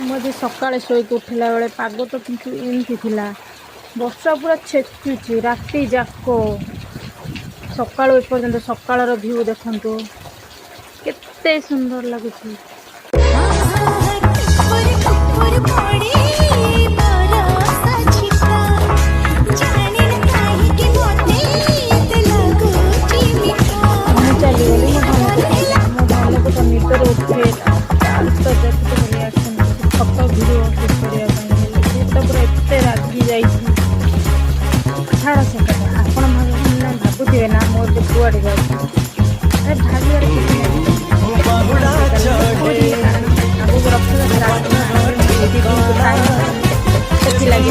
मुझे सकाଳେ ଶୋଇକି ଉଠିଲା ବେଳେ ପାଗ ତ କିନ୍ତୁ ଏମିତି ଥିଲା ବର୍ଷା ପୁରା ଛେଚୁଛି ରାତି ଯାକ ସକାଳୁ ଏପର୍ଯ୍ୟନ୍ତ ସକାଳର ଭିଉ ଦେଖନ୍ତୁ କେତେ ସୁନ୍ଦର ଲାଗୁଛି। ମୁଁ ଚାଲିଗଲି ମୋ ଭାଇକୁ ତ ନିଦରେ ଉଠେଇଲା ତ ଦେଖୁଥିଲି ରିଆକ୍ସନ୍ ଫଟୋ ଭିଡ଼ିଓ ସୁଟ୍ କରିବା ପାଇଁ ହେଲେ ସେ ତ ପୁରା ଏତେ ରାଗି ଯାଇଛି। ଛାଡ଼ ସେ କଥା ଆପଣ ଭାବୁଥିବେ ନା ମୋର ଯେ କୁଆଡ଼େ ଯାଉଛି ଆରେ ଭାବିବାର କିଛି ନାହିଁ ଆଗକୁ ରଥଯାତ୍ରା ସେଥିଲାଗି